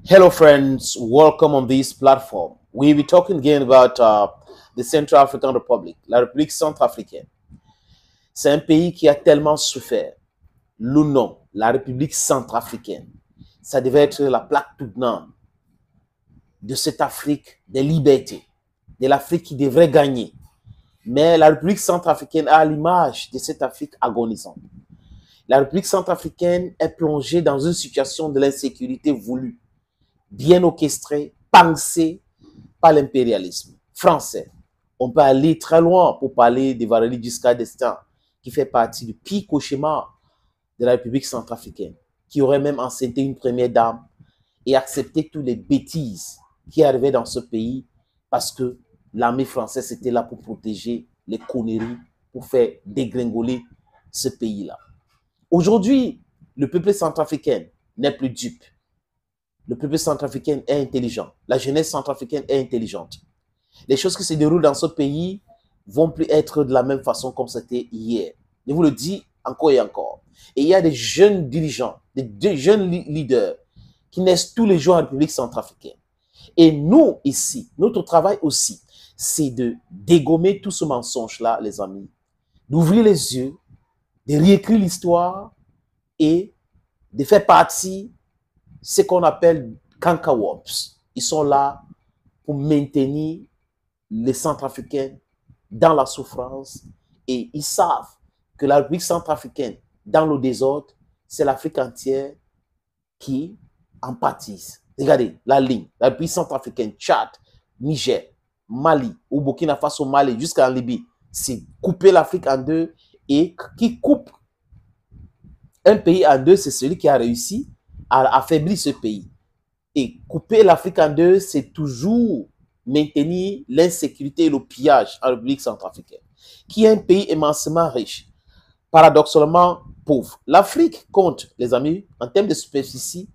Hello, friends. Welcome on this platform. We'll be talking again about the Central African Republic, la République centrafricaine. C'est un pays qui a tellement souffert. Le nom, la République centrafricaine, ça devait être la plaque tournante de cette Afrique des libertés, de l'Afrique qui devrait gagner. Mais la République centrafricaine a l'image de cette Afrique agonisante. La République centrafricaine est plongée dans une situation de l'insécurité voulue, bien orchestrée, pensée par l'impérialisme français. On peut aller très loin pour parler de Valéry Giscard d'Estaing, qui fait partie du pire cauchemar de la République centrafricaine, qui aurait même enceinté une première dame et accepté toutes les bêtises qui arrivaient dans ce pays parce que l'armée française était là pour protéger les conneries, pour faire dégringoler ce pays-là. Aujourd'hui, le peuple centrafricain n'est plus dupe. Le peuple centrafricain est intelligent. La jeunesse centrafricaine est intelligente. Les choses qui se déroulent dans ce pays vont plus être de la même façon comme c'était hier. Je vous le dis encore et encore. Et il y a des jeunes dirigeants, des jeunes leaders qui naissent tous les jours en République centrafricaine. Et nous, ici, notre travail aussi, c'est de dégommer tout ce mensonge-là, les amis, d'ouvrir les yeux, de réécrire l'histoire et de faire partie ce qu'on appelle Kankawops. Ils sont là pour maintenir les Centrafricains dans la souffrance et ils savent que la République centrafricaine, dans le désordre, c'est l'Afrique entière qui en pâtisse. Regardez la ligne, la République centrafricaine, Tchad, Niger, Mali, ou Burkina Faso, Mali, jusqu'en Libye, c'est couper l'Afrique en deux et qui coupe un pays en deux, c'est celui qui a réussi à affaiblir ce pays. Et couper l'Afrique en deux, c'est toujours maintenir l'insécurité et le pillage en République centrafricaine, qui est un pays immensément riche, paradoxalement pauvre. L'Afrique compte, les amis, en termes de superficie,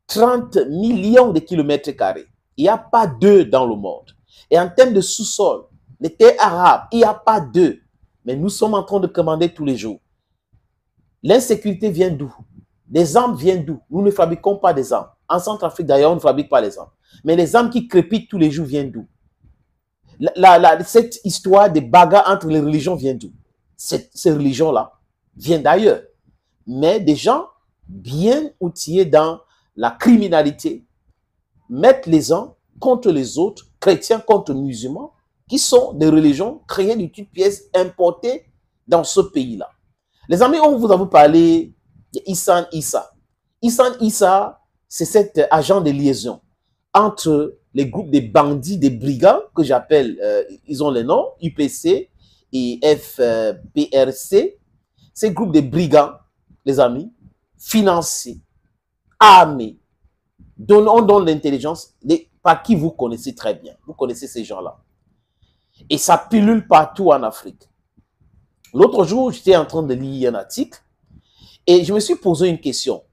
30 millions de kilomètres carrés. Il n'y a pas deux dans le monde. Et en termes de sous-sol, les terres arabes, il n'y a pas deux. Mais nous sommes en train de commander tous les jours. L'insécurité vient d'où? Les armes viennent d'où? Nous ne fabriquons pas des armes. En Centrafrique, d'ailleurs, on ne fabrique pas les armes. Mais les armes qui crépitent tous les jours viennent d'où? Cette histoire de bagarre entre les religions vient d'où? Ces religions-là viennent d'ailleurs. Mais des gens bien outillés dans la criminalité mettent les uns contre les autres, chrétiens contre musulmans, qui sont des religions créées de toutes pièces importées dans ce pays-là. Les amis, on vous a parlé d'Hissène Issa. Hissène Issa, c'est cet agent de liaison entre les groupes de bandits, des brigands, que j'appelle, ils ont les noms, UPC et FPRC. Ces groupes de brigands, les amis, financés, armés, on donne l'intelligence par qui vous connaissez très bien. Vous connaissez ces gens-là. Et ça pilule partout en Afrique. L'autre jour, j'étais en train de lire un article et je me suis posé une question.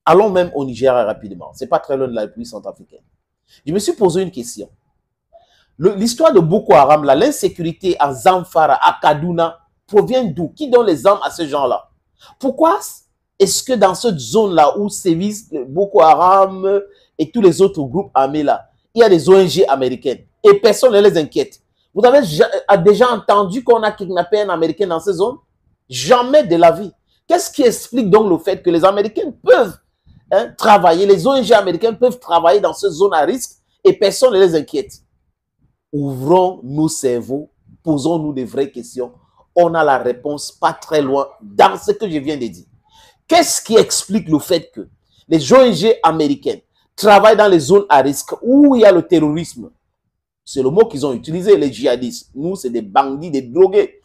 Allons même au Nigeria rapidement. Ce n'est pas très loin de la République centrafricaine. Je me suis posé une question. L'histoire de Boko Haram, l'insécurité à Zamfara, à Kaduna, provient d'où? Qui donne les armes à ces gens-là? Pourquoi est-ce que dans cette zone-là où sévissent Boko Haram et tous les autres groupes armés-là, il y a des ONG américaines et personne ne les inquiète? Vous avez déjà entendu qu'on a kidnappé un Américain dans ces zones? Jamais de la vie. Qu'est-ce qui explique donc le fait que les Américains peuvent travailler, les ONG américaines peuvent travailler dans ces zones à risque et personne ne les inquiète? Ouvrons nos cerveaux, posons-nous des vraies questions. On a la réponse pas très loin dans ce que je viens de dire. Qu'est-ce qui explique le fait que les ONG américaines travaillent dans les zones à risque où il y a le terrorisme? C'est le mot qu'ils ont utilisé, les djihadistes. Nous, c'est des bandits, des drogués.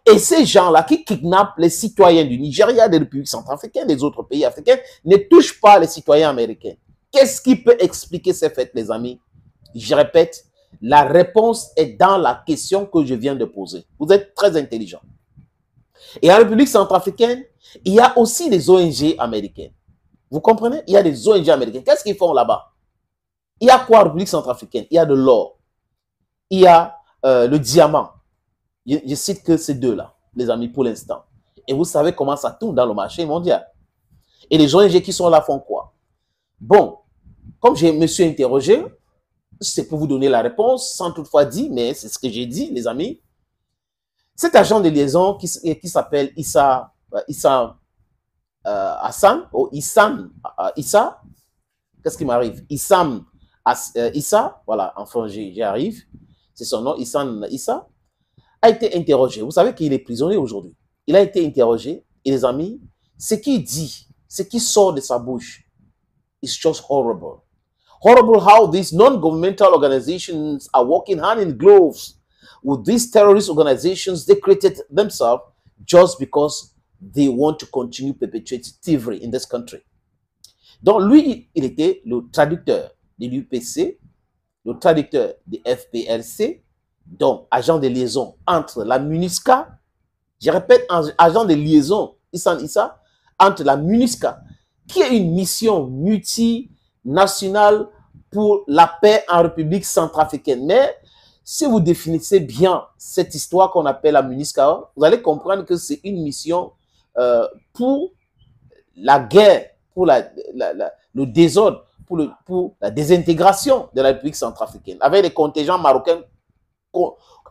Et ces gens-là qui kidnappent les citoyens du Nigeria, des Républiques centrafricaines, des autres pays africains, ne touchent pas les citoyens américains. Qu'est-ce qui peut expliquer ces faits, les amis? Je répète, la réponse est dans la question que je viens de poser. Vous êtes très intelligents. Et en République centrafricaine, il y a aussi des ONG américaines. Vous comprenez? Il y a des ONG américaines. Qu'est-ce qu'ils font là-bas? Il y a quoi en République centrafricaine? Il y a de l'or. Il y a le diamant. Je cite que ces deux-là, les amis, pour l'instant. Et vous savez comment ça tourne dans le marché mondial. Et les ONG qui sont là font quoi? Bon, comme je me suis interrogé, c'est pour vous donner la réponse, sans toutefois dire, mais c'est ce que j'ai dit, les amis. Cet agent de liaison qui s'appelle Issa Hassan, ou Issa, qu'est-ce qui m'arrive? Issa, voilà, enfin j'y arrive, c'est son nom, Issa, a été interrogé. Vous savez qu'il est prisonnier aujourd'hui. Il a été interrogé, et les amis, ce qu'il dit, ce qui sort de sa bouche, is just horrible. Horrible how these non-governmental organizations are working hand in gloves with these terrorist organizations they created themselves just because they want to continue perpetuate thievery in this country. Donc, lui, il était le traducteur de l'UPC, le traducteur de FPLC, donc agent de liaison entre la MINUSCA, je répète, agent de liaison, Issa, entre la MINUSCA, qui est une mission multinationale pour la paix en République centrafricaine. Mais si vous définissez bien cette histoire qu'on appelle la MINUSCA, vous allez comprendre que c'est une mission pour la guerre, pour le désordre, pour la désintégration de la République centrafricaine, avec des contingents marocains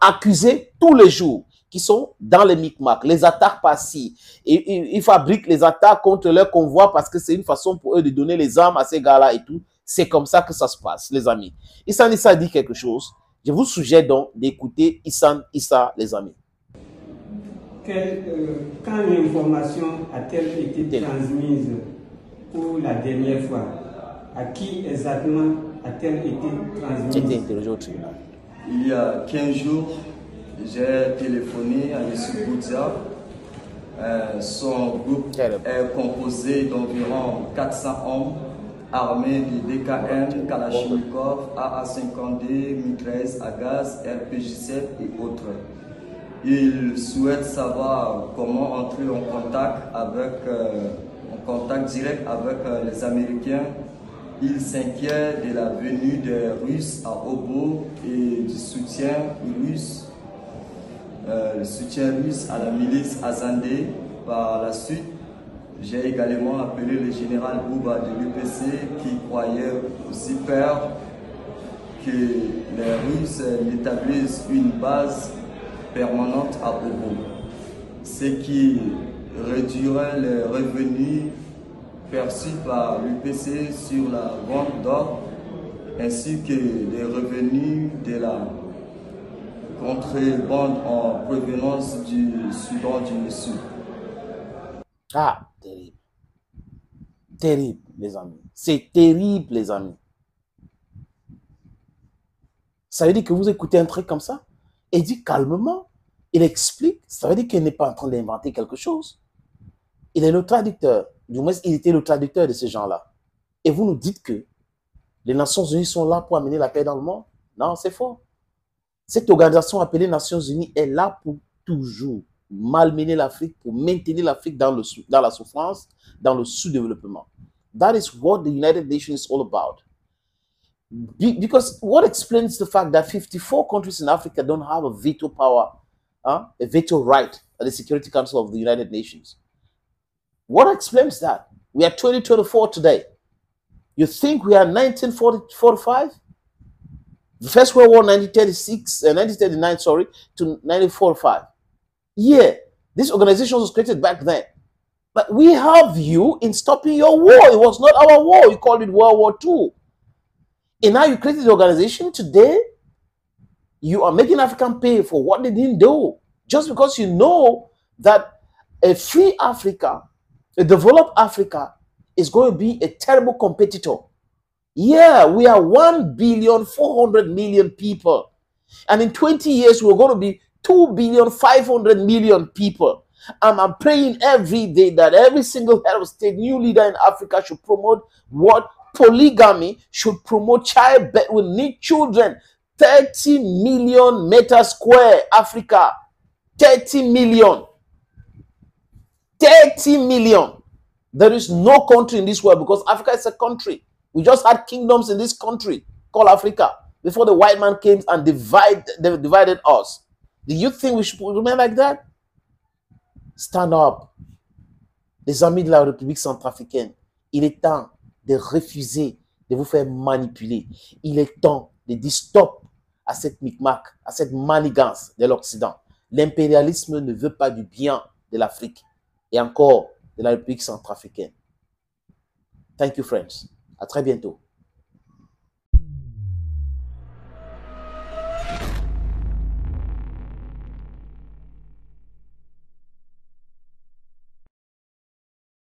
accusés tous les jours, qui sont dans les micmacs, les attaques par-ci. Et ils fabriquent les attaques contre leur convoi parce que c'est une façon pour eux de donner les armes à ces gars-là et tout. C'est comme ça que ça se passe, les amis. Issa dit quelque chose. Je vous suggère donc d'écouter Issa, les amis. Quand l'information a-t-elle été transmise pour la dernière fois? À qui exactement a-t-elle été transmise? J'ai été interrogé au tribunal. Il y a 15 jours, j'ai téléphoné à M. Boudia. Son groupe est composé d'environ 400 hommes armés de DKM, Kalachnikov, AA-52, mitrailleuse à gaz, RPG-7 et autres. Ils souhaitent savoir comment entrer en contact direct avec les Américains. Ils s'inquiètent de la venue des Russes à Obo et du soutien russe. Le soutien russe à la milice Azandé. Par la suite, j'ai également appelé le général Bouba de l'UPC qui croyait aussi peur que les Russes établissent une base permanente à Obo, ce qui réduirait les revenus perçus par l'UPC sur la vente d'or ainsi que les revenus de la contrebande en provenance du Soudan du Sud. Ah, terrible. Terrible, les amis. C'est terrible, les amis. Ça veut dire que vous écoutez un truc comme ça et dit calmement, il explique, ça veut dire qu'il n'est pas en train d'inventer quelque chose. Il est le traducteur, du moins il était le traducteur de ces gens-là. Et vous nous dites que les Nations Unies sont là pour amener la paix dans le monde? Non, c'est faux. Cette organisation appelée Nations Unies est là pour toujours malmener l'Afrique, pour maintenir l'Afrique dans la souffrance, dans le sous-développement. That is what the United Nations is all about. Because what explains the fact that 54 countries in Africa don't have a veto power, a veto right at the Security Council of the United Nations? What explains that? We are 2024 today. You think we are 1945? The First World War, 1939, sorry, to 1945. Yeah, this organization was created back then. But we have you in stopping your war. It was not our war. You called it World War II. And now you created the organization today. You are making African pay for what they didn't do. Just because you know that a free Africa, a developed Africa, is going to be a terrible competitor. Yeah, we are 1,400,000,000 people. And in 20 years, we're going to be 2,500,000,000 people. And I'm praying every day that every single head of state, new leader in Africa should promote what? Polygamy, should promote childbirth. We need children. 30 million meters square, Africa. 30 million. 30 million. There is no country in this world because Africa is a country. We just had kingdoms in this country called Africa before the white man came and divided us. Do you think we should remain like that? Stand up. Les amis de la République centrafricaine, il est temps de refuser de vous faire manipuler. Il est temps de dire stop à cette micmac, à cette manigance de l'Occident. L'impérialisme ne veut pas du bien de l'Afrique et encore de la République centrafricaine. Thank you, friends. À très bientôt.